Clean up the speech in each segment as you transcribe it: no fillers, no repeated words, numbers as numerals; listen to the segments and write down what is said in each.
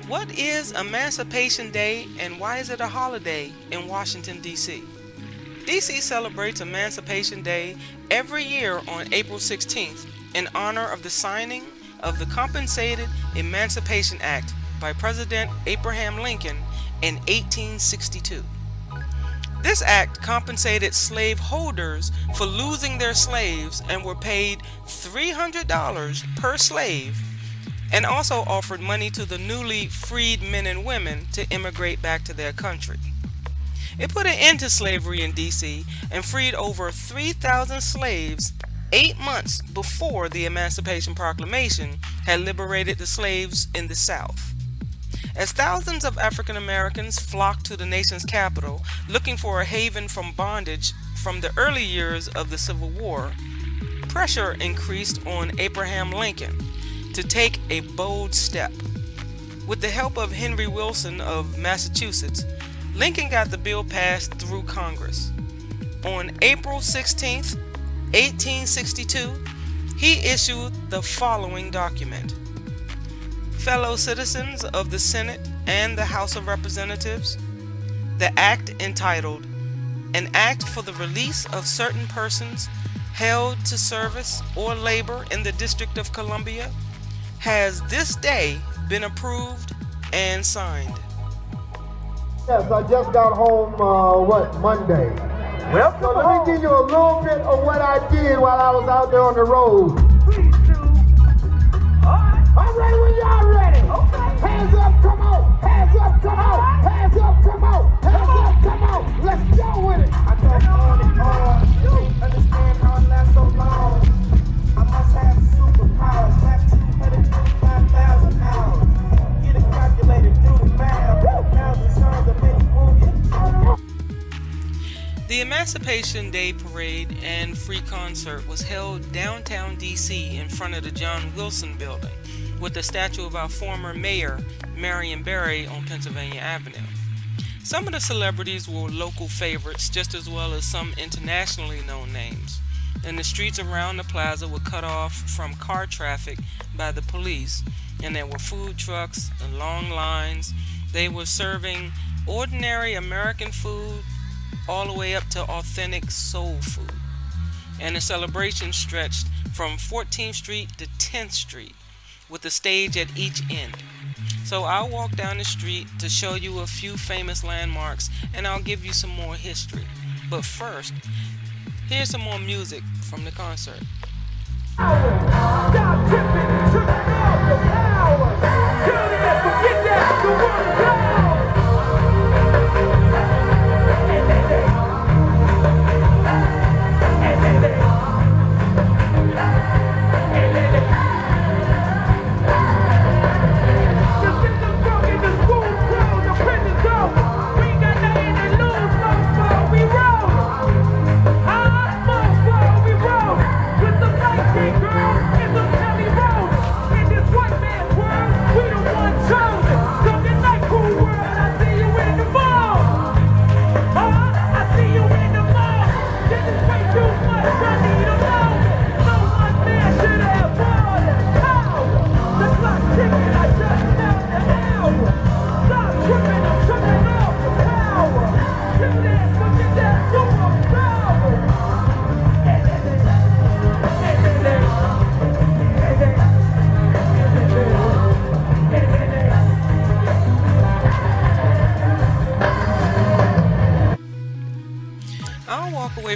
What is Emancipation Day and why is it a holiday in Washington, D.C.? D.C. celebrates Emancipation Day every year on April 16th in honor of the signing of the Compensated Emancipation Act by President Abraham Lincoln in 1862. This act compensated slaveholders for losing their slaves and were paid $300 per slave, and also offered money to the newly freed men and women to immigrate back to their country. It put an end to slavery in D.C. and freed over 3,000 slaves 8 months before the Emancipation Proclamation had liberated the slaves in the South. As thousands of African Americans flocked to the nation's capital looking for a haven from bondage from the early years of the Civil War, pressure increased on Abraham Lincoln to take a bold step. With the help of Henry Wilson of Massachusetts, Lincoln got the bill passed through Congress. On April 16, 1862, he issued the following document. Fellow citizens of the Senate and the House of Representatives, the act entitled, An Act for the Release of Certain Persons Held to Service or Labor in the District of Columbia, has this day been approved and signed. Yes, I just got home, Monday. Welcome So let home. me give you a little bit of what I did while I was out there on the road. Please do. All right. I'm ready when y'all ready. Okay. Hands up, come on. Hands up, come on. Hands up, come on. Hands up, come on. Let's go with it. I don't want it all. Understand how it lasts so long. I must have superpowers. Last 235,000 hours. Get a calculator, do the math. 1,000 songs that make you move your. The Emancipation Day Parade and free concert was held downtown D.C. in front of the John Wilson Building, with the statue of our former mayor, Marion Barry, on Pennsylvania Avenue. Some of the celebrities were local favorites, just as well as some internationally known names. And the streets around the plaza were cut off from car traffic by the police, and there were food trucks and long lines. They were serving ordinary American food all the way up to authentic soul food. And the celebration stretched from 14th Street to 10th Street, with a stage at each end. So I'll walk down the street to show you a few famous landmarks, and I'll give you some more history. But first, here's some more music from the concert. Stop tripping, turn off the power. Tell them, forget that, the word power.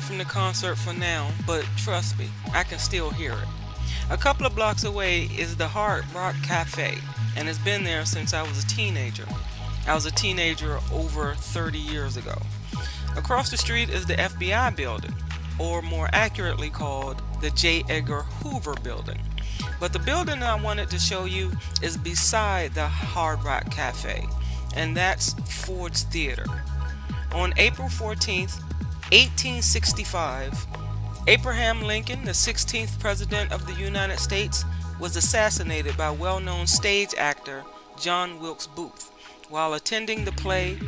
From the concert for now, but trust me, I can still hear it. A couple of blocks away is the Hard Rock Cafe, and it's been there since I was a teenager. I was a teenager over 30 years ago. Across the street is the FBI building, or more accurately called the J. Edgar Hoover building. But the building I wanted to show you is beside the Hard Rock Cafe, and that's Ford's Theater. On April 14th, 1865, Abraham Lincoln, the 16th President of the United States, was assassinated by well-known stage actor John Wilkes Booth while attending the play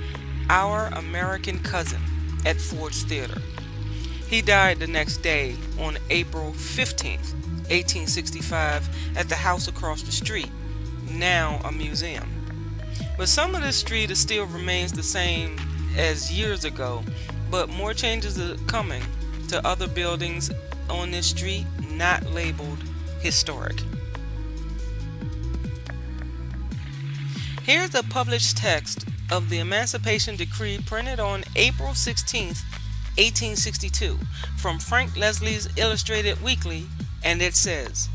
Our American Cousin at Ford's Theater. He died the next day on April 15th, 1865, at the house across the street, now a museum. But some of this street still remains the same as years ago, but more changes are coming to other buildings on this street not labeled historic. Here's a published text of the Emancipation Decree printed on April 16, 1862, from Frank Leslie's Illustrated Weekly, and it says,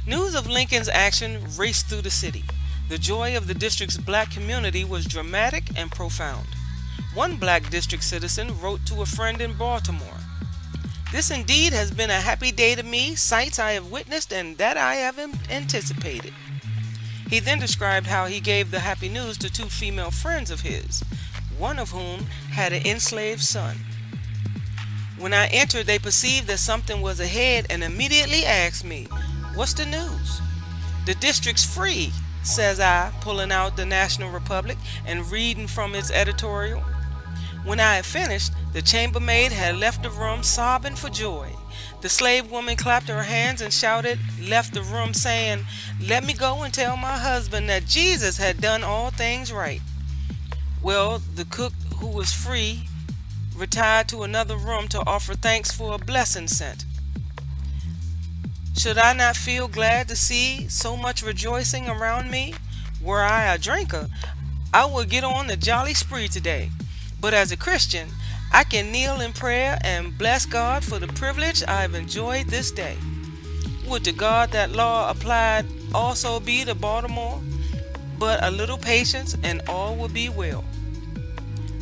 "News of Lincoln's action raced through the city. The joy of the district's black community was dramatic and profound. One black district citizen wrote to a friend in Baltimore, 'This indeed has been a happy day to me, sights I have witnessed and that I have anticipated.' He then described how he gave the happy news to two female friends of his, one of whom had an enslaved son. When I entered, they perceived that something was ahead and immediately asked me, 'What's the news?' 'The district's free,' says I, pulling out the National Republic and reading from its editorial. When I had finished, the chambermaid had left the room sobbing for joy. The slave woman clapped her hands and left the room saying, 'Let me go and tell my husband that Jesus had done all things right.' Well, the cook, who was free, retired to another room to offer thanks for a blessing sent. Should I not feel glad to see so much rejoicing around me? Were I a drinker, I would get on the jolly spree today. But as a Christian, I can kneel in prayer and bless God for the privilege I have enjoyed this day. Would to God that law applied also be to Baltimore, but a little patience and all will be well."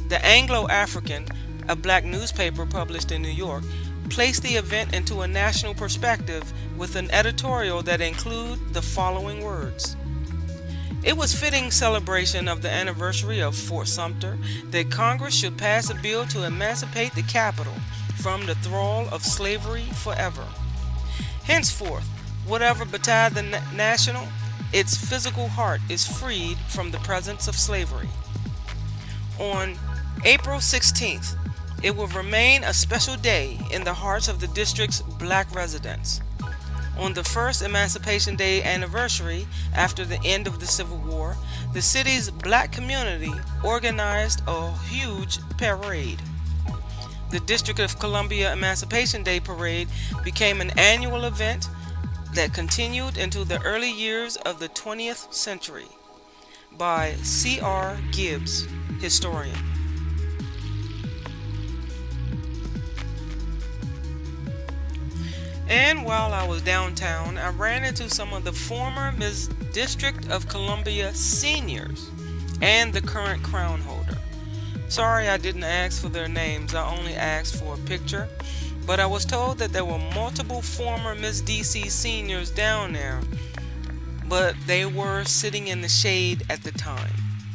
The Anglo-African, a black newspaper published in New York, placed the event into a national perspective with an editorial that included the following words: "It was fitting celebration of the anniversary of Fort Sumter that Congress should pass a bill to emancipate the capital from the thrall of slavery forever. Henceforth, whatever betide the national, its physical heart is freed from the presence of slavery. On April 16th, it will remain a special day in the hearts of the district's black residents. On the first Emancipation Day anniversary after the end of the Civil War, the city's black community organized a huge parade. The District of Columbia Emancipation Day Parade became an annual event that continued into the early years of the 20th century." By C.R. Gibbs, historian. And while I was downtown, I ran into some of the former Miss District of Columbia seniors and the current crown holder. Sorry I didn't ask for their names, I only asked for a picture, but I was told that there were multiple former Miss DC seniors down there, but they were sitting in the shade at the time,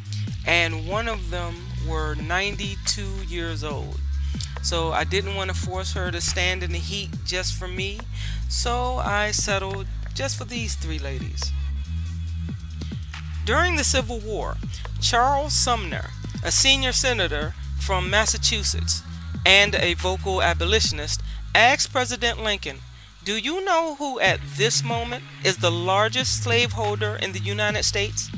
and one of them were 92 years old. So I didn't want to force her to stand in the heat just for me, so I settled just for these three ladies. During the Civil War, Charles Sumner, a senior senator from Massachusetts and a vocal abolitionist, asked President Lincoln, "Do you know who at this moment is the largest slaveholder in the United States?"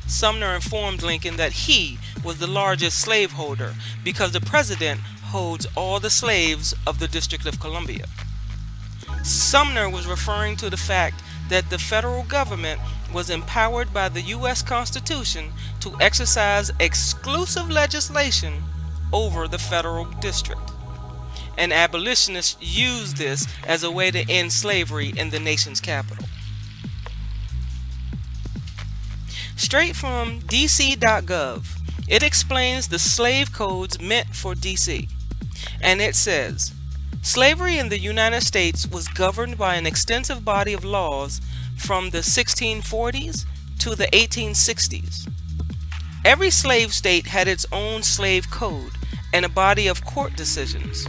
Sumner informed Lincoln that he was the largest slaveholder because the president holds all the slaves of the District of Columbia. Sumner was referring to the fact that the federal government was empowered by the U.S. Constitution to exercise exclusive legislation over the federal district. And abolitionists used this as a way to end slavery in the nation's capital. Straight from DC.gov, it explains the slave codes meant for DC. And it says, slavery in the United States was governed by an extensive body of laws from the 1640s to the 1860s. Every slave state had its own slave code and a body of court decisions.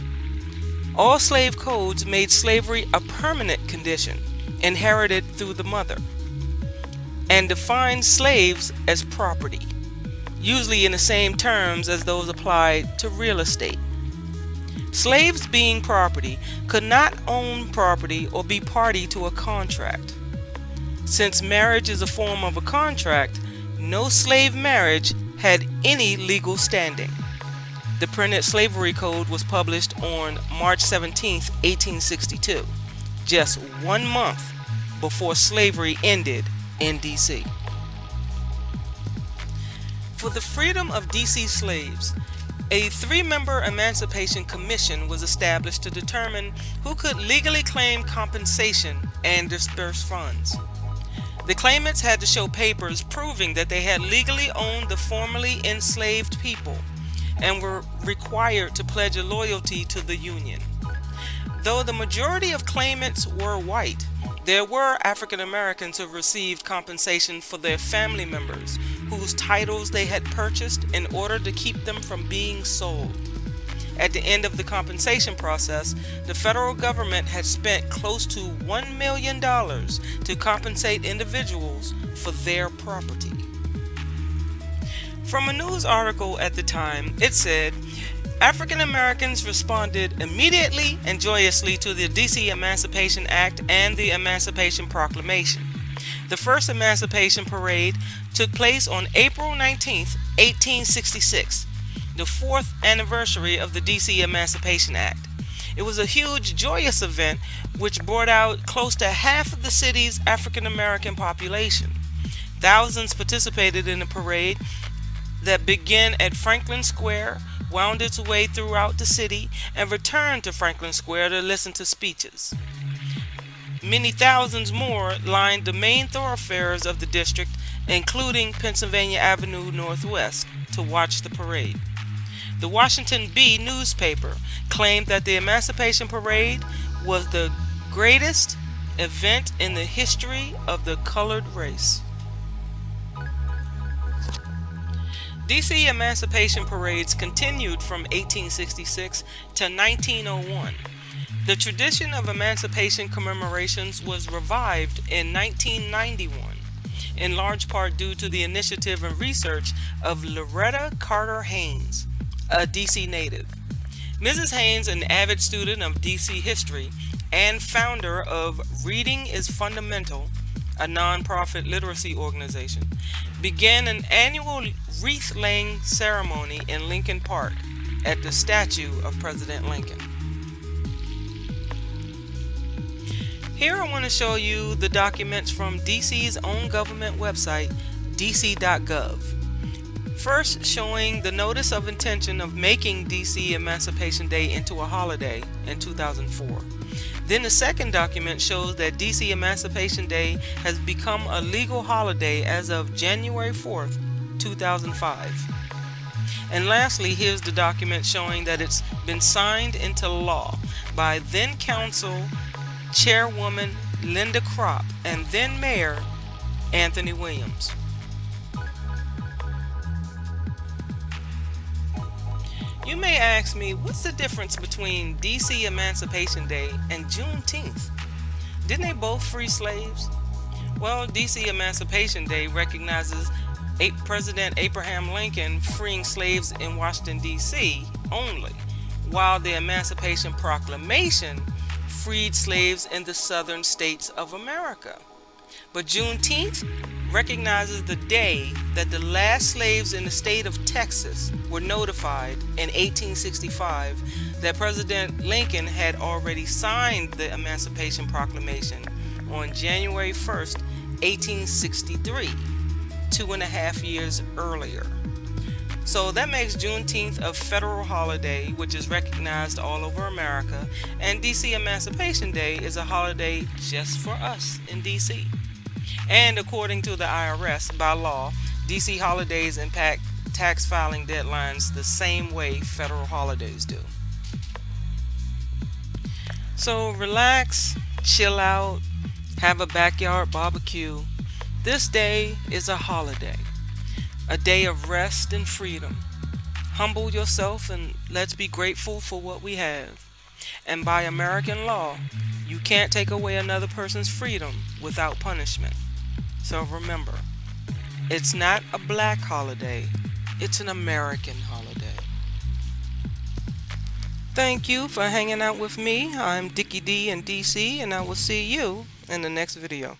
All slave codes made slavery a permanent condition, inherited through the mother, and defined slaves as property, usually in the same terms as those applied to real estate. Slaves, being property, could not own property or be party to a contract. Since marriage is a form of a contract, no slave marriage had any legal standing. The printed slavery code was published on March 17, 1862, just 1 month before slavery ended in DC. For the freedom of DC slaves, a 3-member Emancipation Commission was established to determine who could legally claim compensation and disperse funds. The claimants had to show papers proving that they had legally owned the formerly enslaved people and were required to pledge a loyalty to the Union. Though the majority of claimants were white, there were African Americans who received compensation for their family members whose titles they had purchased in order to keep them from being sold. At the end of the compensation process, the federal government had spent close to $1 million to compensate individuals for their property. From a news article at the time, it said, African Americans responded immediately and joyously to the DC Emancipation Act and the Emancipation Proclamation. The first Emancipation Parade took place on April 19, 1866, the 4th anniversary of the DC Emancipation Act. It was a huge, joyous event which brought out close to half of the city's African American population. Thousands participated in the parade that began at Franklin Square, wound its way throughout the city, and returned to Franklin Square to listen to speeches. Many thousands more lined the main thoroughfares of the district, including Pennsylvania Avenue Northwest, to watch the parade. The Washington Bee newspaper claimed that the Emancipation Parade was the greatest event in the history of the colored race. DC Emancipation Parades continued from 1866 to 1901. The tradition of emancipation commemorations was revived in 1991, in large part due to the initiative and research of Loretta Carter Haynes, a DC native. Mrs. Haynes, an avid student of DC history and founder of Reading is Fundamental, a nonprofit literacy organization, began an annual wreath-laying ceremony in Lincoln Park at the statue of President Lincoln. Here I want to show you the documents from DC's own government website, dc.gov. First, showing the notice of intention of making DC Emancipation Day into a holiday in 2004. Then the second document shows that DC Emancipation Day has become a legal holiday as of January 4th, 2005. And lastly, here's the document showing that it's been signed into law by then Council Chairwoman Linda Kropp and then Mayor Anthony Williams. You may ask me, what's the difference between DC Emancipation Day and Juneteenth? Didn't they both free slaves? Well, DC Emancipation Day recognizes President Abraham Lincoln freeing slaves in Washington, D.C. only, while the Emancipation Proclamation freed slaves in the southern states of America. But Juneteenth recognizes the day that the last slaves in the state of Texas were notified in 1865 that President Lincoln had already signed the Emancipation Proclamation on January 1st, 1863, 2.5 years earlier. So that makes Juneteenth a federal holiday which is recognized all over America, and DC Emancipation Day is a holiday just for us in DC. And according to the IRS, by law, DC holidays impact tax filing deadlines the same way federal holidays do. So relax, chill out, have a backyard barbecue. This day is a holiday, a day of rest and freedom. Humble yourself and let's be grateful for what we have. And by American law, you can't take away another person's freedom without punishment. So remember, it's not a black holiday, it's an American holiday. Thank you for hanging out with me. I'm Dickie D in DC, and I will see you in the next video.